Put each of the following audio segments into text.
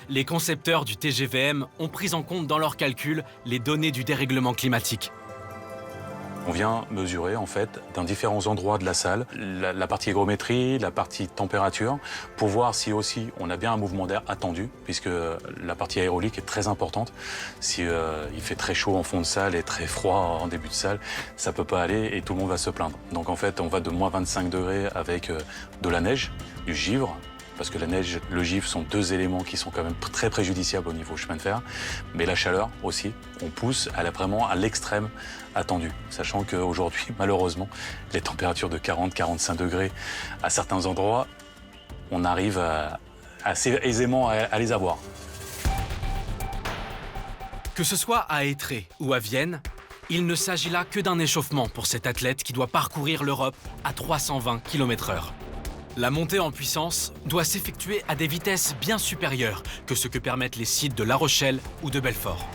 les concepteurs du TGVM ont pris en compte dans leurs calculs les données du dérèglement climatique. On vient mesurer en fait dans différents endroits de la salle la partie hygrométrie, la partie température, pour voir si aussi on a bien un mouvement d'air attendu, puisque la partie aérolique est très importante. Si il fait très chaud en fond de salle et très froid en début de salle, ça peut pas aller et tout le monde va se plaindre. Donc en fait, on va de moins 25 degrés avec de la neige, du givre, parce que la neige, le givre sont deux éléments qui sont quand même très préjudiciables au niveau chemin de fer. Mais la chaleur aussi, on pousse vraiment à l'extrême attendu. Sachant qu'aujourd'hui, malheureusement, les températures de 40-45 degrés à certains endroits, on arrive assez aisément à les avoir. Que ce soit à Étré ou à Vienne, il ne s'agit là que d'un échauffement pour cet athlète qui doit parcourir l'Europe à 320 km/h. La montée en puissance doit s'effectuer à des vitesses bien supérieures que ce que permettent les sites de La Rochelle ou de Belfort.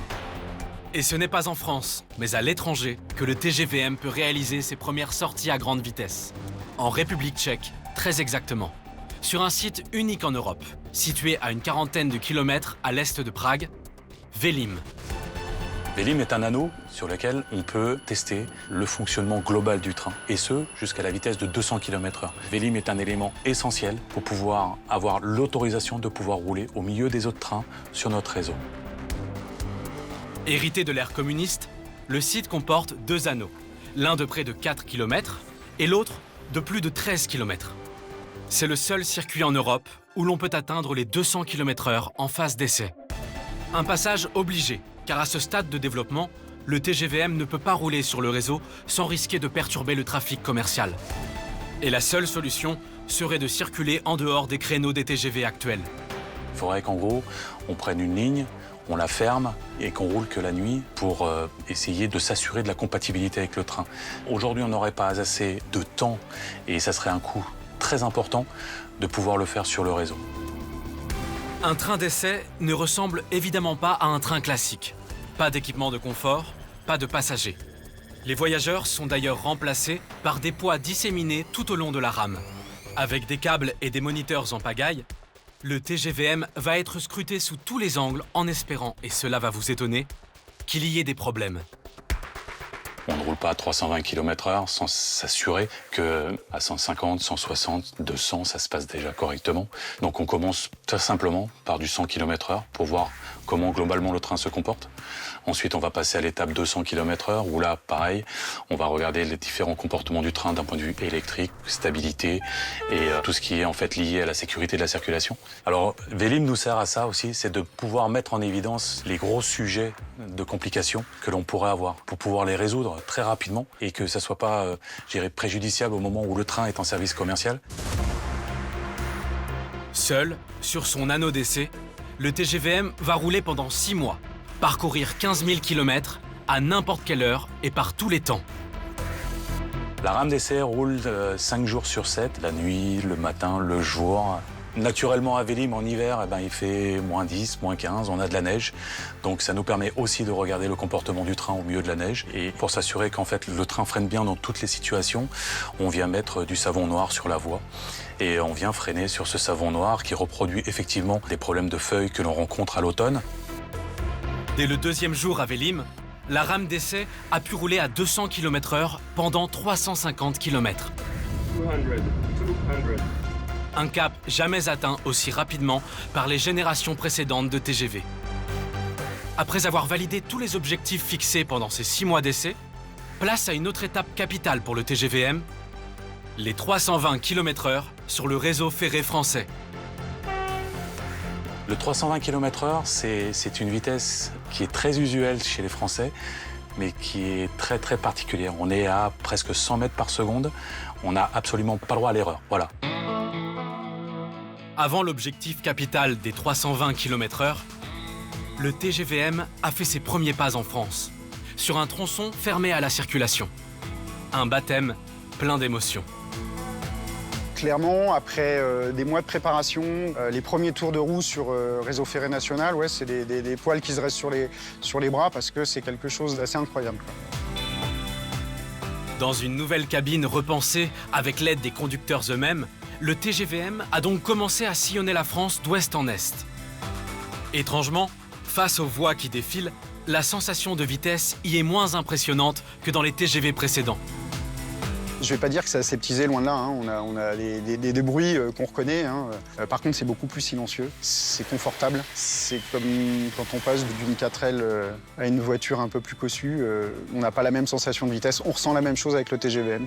Et ce n'est pas en France, mais à l'étranger, que le TGVM peut réaliser ses premières sorties à grande vitesse. En République tchèque, très exactement. Sur un site unique en Europe, situé à une quarantaine de kilomètres à l'est de Prague, Velim. Velim est un anneau sur lequel on peut tester le fonctionnement global du train, et ce, jusqu'à la vitesse de 200 km/h. Velim est un élément essentiel pour pouvoir avoir l'autorisation de pouvoir rouler au milieu des autres trains sur notre réseau. Hérité de l'ère communiste, le site comporte deux anneaux, l'un de près de 4 km et l'autre de plus de 13 km. C'est le seul circuit en Europe où l'on peut atteindre les 200 km/h en phase d'essai. Un passage obligé, car à ce stade de développement, le TGVM ne peut pas rouler sur le réseau sans risquer de perturber le trafic commercial. Et la seule solution serait de circuler en dehors des créneaux des TGV actuels. Il faudrait qu'en gros, on prenne une ligne, on la ferme et qu'on roule que la nuit pour essayer de s'assurer de la compatibilité avec le train. Aujourd'hui, on n'aurait pas assez de temps et ça serait un coût très important de pouvoir le faire sur le réseau. Un train d'essai ne ressemble évidemment pas à un train classique. Pas d'équipement de confort, pas de passagers. Les voyageurs sont d'ailleurs remplacés par des poids disséminés tout au long de la rame. Avec des câbles et des moniteurs en pagaille, le TGVM va être scruté sous tous les angles en espérant, et cela va vous étonner, qu'il y ait des problèmes. On ne roule pas à 320 km/h sans s'assurer qu'à 150, 160, 200, ça se passe déjà correctement. Donc on commence très simplement par du 100 km/h pour voir comment globalement le train se comporte. Ensuite, on va passer à l'étape 200 km/h où là, pareil, on va regarder les différents comportements du train d'un point de vue électrique, stabilité et tout ce qui est en fait lié à la sécurité de la circulation. Alors, Velim nous sert à ça aussi, c'est de pouvoir mettre en évidence les gros sujets de complications que l'on pourrait avoir pour pouvoir les résoudre très rapidement et que ça soit pas, je dirais, préjudiciable au moment où le train est en service commercial. Seul, sur son anneau d'essai, le TGVM va rouler pendant 6 mois, parcourir 15 000 km à n'importe quelle heure et par tous les temps. La rame d'essai roule 5 jours sur 7, la nuit, le matin, le jour. Naturellement, à Velim, en hiver, il fait moins 10, moins 15, on a de la neige. Donc ça nous permet aussi de regarder le comportement du train au milieu de la neige. Et pour s'assurer qu'en fait le train freine bien dans toutes les situations, on vient mettre du savon noir sur la voie. Et on vient freiner sur ce savon noir qui reproduit effectivement les problèmes de feuilles que l'on rencontre à l'automne. Dès le deuxième jour à Velim, la rame d'essai a pu rouler à 200 km/h pendant 350 km. 200. Un cap jamais atteint aussi rapidement par les générations précédentes de TGV. Après avoir validé tous les objectifs fixés pendant ces 6 mois d'essai, place à une autre étape capitale pour le TGVM, les 320 km/h sur le réseau ferré français. Le 320 km/h, c'est une vitesse qui est très usuelle chez les Français, mais qui est très très particulière. On est à presque 100 mètres par seconde, on n'a absolument pas le droit à l'erreur. Voilà. Avant l'objectif capital des 320 km/h, le TGVM a fait ses premiers pas en France, sur un tronçon fermé à la circulation. Un baptême plein d'émotions. Clairement, après des mois de préparation, les premiers tours de roue sur réseau ferré national, ouais, c'est des poils qui se restent sur les bras parce que c'est quelque chose d'assez incroyable. Dans une nouvelle cabine repensée avec l'aide des conducteurs eux-mêmes, le TGVM a donc commencé à sillonner la France d'ouest en est. Étrangement, face aux voies qui défilent, la sensation de vitesse y est moins impressionnante que dans les TGV précédents. Je ne vais pas dire que c'est aseptisé, loin de là. On a des bruits qu'on reconnaît. Par contre, c'est beaucoup plus silencieux. C'est confortable. C'est comme quand on passe d'une 4L à une voiture un peu plus cossue. On n'a pas la même sensation de vitesse. On ressent la même chose avec le TGVM.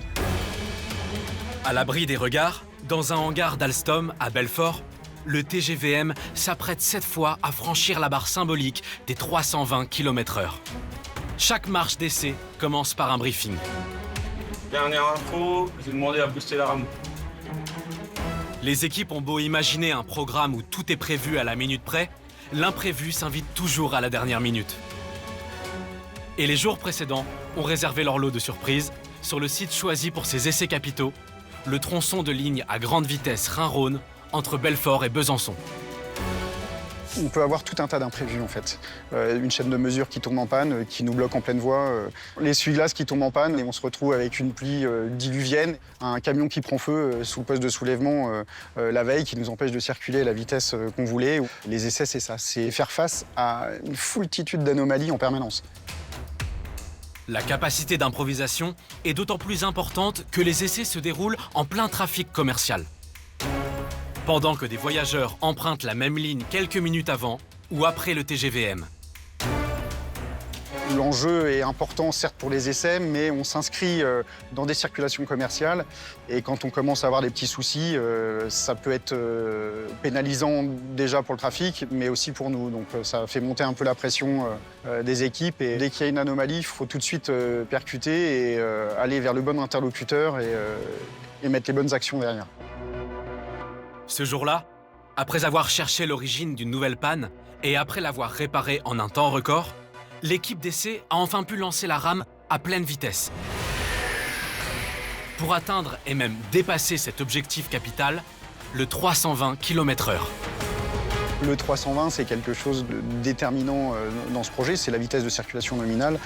À l'abri des regards, dans un hangar d'Alstom à Belfort, le TGVM s'apprête cette fois à franchir la barre symbolique des 320 km/h. Chaque marche d'essai commence par un briefing. Dernière info, j'ai demandé à booster la rame. Les équipes ont beau imaginer un programme où tout est prévu à la minute près, l'imprévu s'invite toujours à la dernière minute. Et les jours précédents ont réservé leur lot de surprises sur le site choisi pour ces essais capitaux, le tronçon de ligne à grande vitesse Rhin-Rhône entre Belfort et Besançon. On peut avoir tout un tas d'imprévus en fait. Une chaîne de mesure qui tombe en panne, qui nous bloque en pleine voie, les essuie-glaces qui tombent en panne et on se retrouve avec une pluie diluvienne, un camion qui prend feu sous le poste de soulèvement la veille qui nous empêche de circuler à la vitesse qu'on voulait. Les essais, c'est ça, c'est faire face à une foultitude d'anomalies en permanence. La capacité d'improvisation est d'autant plus importante que les essais se déroulent en plein trafic commercial. Pendant que des voyageurs empruntent la même ligne quelques minutes avant ou après le TGVM. L'enjeu est important, certes, pour les essais, mais on s'inscrit dans des circulations commerciales. Et quand on commence à avoir des petits soucis, ça peut être pénalisant déjà pour le trafic, mais aussi pour nous. Donc ça fait monter un peu la pression des équipes. Et dès qu'il y a une anomalie, il faut tout de suite percuter et aller vers le bon interlocuteur et mettre les bonnes actions derrière. Ce jour-là, après avoir cherché l'origine d'une nouvelle panne et après l'avoir réparée en un temps record, l'équipe d'essai a enfin pu lancer la rame à pleine vitesse. Pour atteindre et même dépasser cet objectif capital, le 320 km/h. Le 320, c'est quelque chose de déterminant dans ce projet, c'est la vitesse de circulation nominale.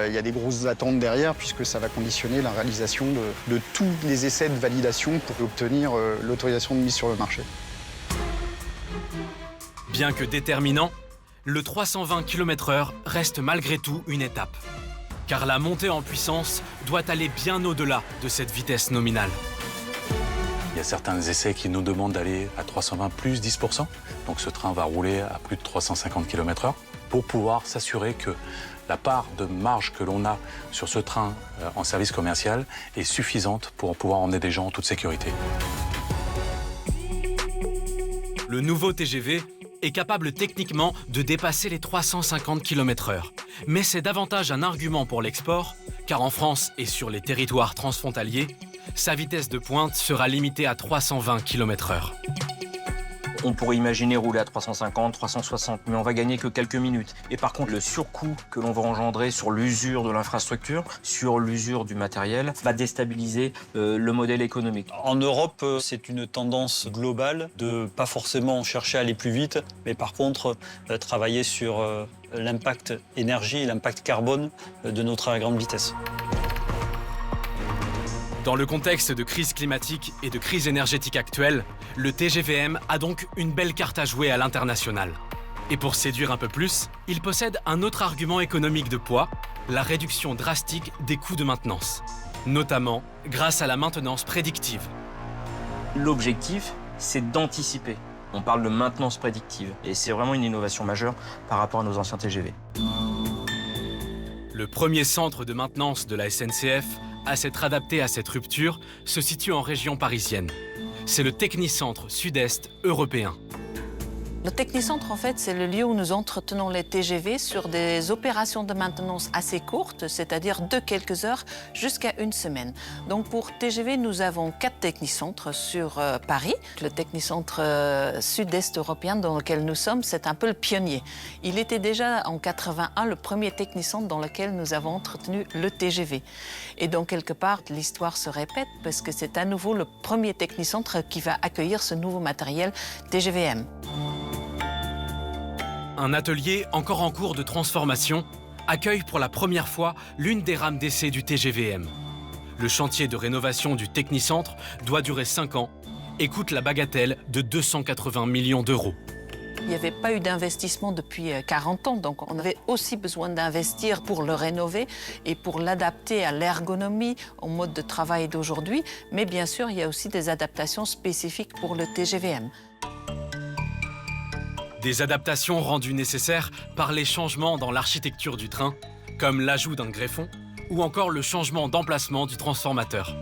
Il y a des grosses attentes derrière puisque ça va conditionner la réalisation de tous les essais de validation pour obtenir l'autorisation de mise sur le marché. Bien que déterminant, le 320 km/h reste malgré tout une étape. Car la montée en puissance doit aller bien au-delà de cette vitesse nominale. Il y a certains essais qui nous demandent d'aller à 320 plus 10%. Donc ce train va rouler à plus de 350 km/h pour pouvoir s'assurer que la part de marge que l'on a sur ce train en service commercial est suffisante pour pouvoir emmener des gens en toute sécurité. Le nouveau TGV est capable techniquement de dépasser les 350 km/h. Mais c'est davantage un argument pour l'export, car en France et sur les territoires transfrontaliers, sa vitesse de pointe sera limitée à 320 km/h. On pourrait imaginer rouler à 350, 360, mais on va gagner que quelques minutes. Et par contre, le surcoût que l'on va engendrer sur l'usure de l'infrastructure, sur l'usure du matériel, va déstabiliser le modèle économique. En Europe, c'est une tendance globale de pas forcément chercher à aller plus vite, mais par contre, travailler sur l'impact énergie et l'impact carbone de nos trains à grande vitesse. Dans le contexte de crise climatique et de crise énergétique actuelle, le TGVM a donc une belle carte à jouer à l'international. Et pour séduire un peu plus, il possède un autre argument économique de poids, la réduction drastique des coûts de maintenance, notamment grâce à la maintenance prédictive. L'objectif, c'est d'anticiper. On parle de maintenance prédictive et c'est vraiment une innovation majeure par rapport à nos anciens TGV. Le premier centre de maintenance de la SNCF à s'être adapté à cette rupture se situe en région parisienne. C'est le Technicentre Sud-Est européen. Le Technicentre, en fait, c'est le lieu où nous entretenons les TGV sur des opérations de maintenance assez courtes, c'est-à-dire de quelques heures jusqu'à une semaine. Donc pour TGV, nous avons 4 technicentres sur Paris. Le Technicentre Sud-Est européen dans lequel nous sommes, c'est un peu le pionnier. Il était déjà en 81 le premier technicentre dans lequel nous avons entretenu le TGV. Et donc quelque part, l'histoire se répète parce que c'est à nouveau le premier technicentre qui va accueillir ce nouveau matériel TGVM. Un atelier encore en cours de transformation accueille pour la première fois l'une des rames d'essai du TGVM. Le chantier de rénovation du Technicentre doit durer 5 ans et coûte la bagatelle de 280 millions d'euros. Il n'y avait pas eu d'investissement depuis 40 ans, donc on avait aussi besoin d'investir pour le rénover et pour l'adapter à l'ergonomie, au mode de travail d'aujourd'hui. Mais bien sûr, il y a aussi des adaptations spécifiques pour le TGVM. Des adaptations rendues nécessaires par les changements dans l'architecture du train, comme l'ajout d'un greffon ou encore le changement d'emplacement du transformateur.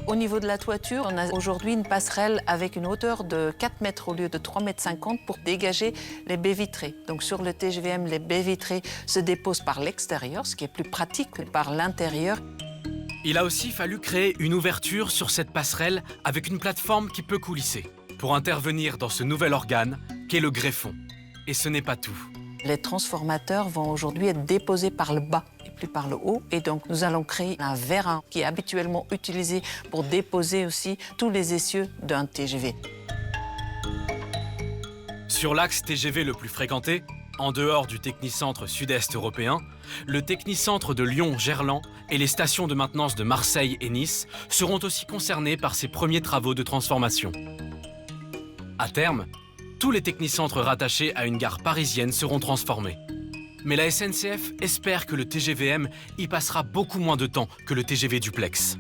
Au niveau de la toiture, on a aujourd'hui une passerelle avec une hauteur de 4 mètres au lieu de 3,50 m pour dégager les baies vitrées. Donc sur le TGVM, les baies vitrées se déposent par l'extérieur, ce qui est plus pratique que par l'intérieur. Il a aussi fallu créer une ouverture sur cette passerelle avec une plateforme qui peut coulisser pour intervenir dans ce nouvel organe qu'est le greffon. Et ce n'est pas tout. Les transformateurs vont aujourd'hui être déposés par le bas et plus par le haut. Et donc, nous allons créer un vérin qui est habituellement utilisé pour déposer aussi tous les essieux d'un TGV. Sur l'axe TGV le plus fréquenté, en dehors du technicentre sud-est européen, le technicentre de Lyon-Gerland et les stations de maintenance de Marseille et Nice seront aussi concernés par ces premiers travaux de transformation. À terme, tous les technicentres rattachés à une gare parisienne seront transformés. Mais la SNCF espère que le TGVM y passera beaucoup moins de temps que le TGV duplex.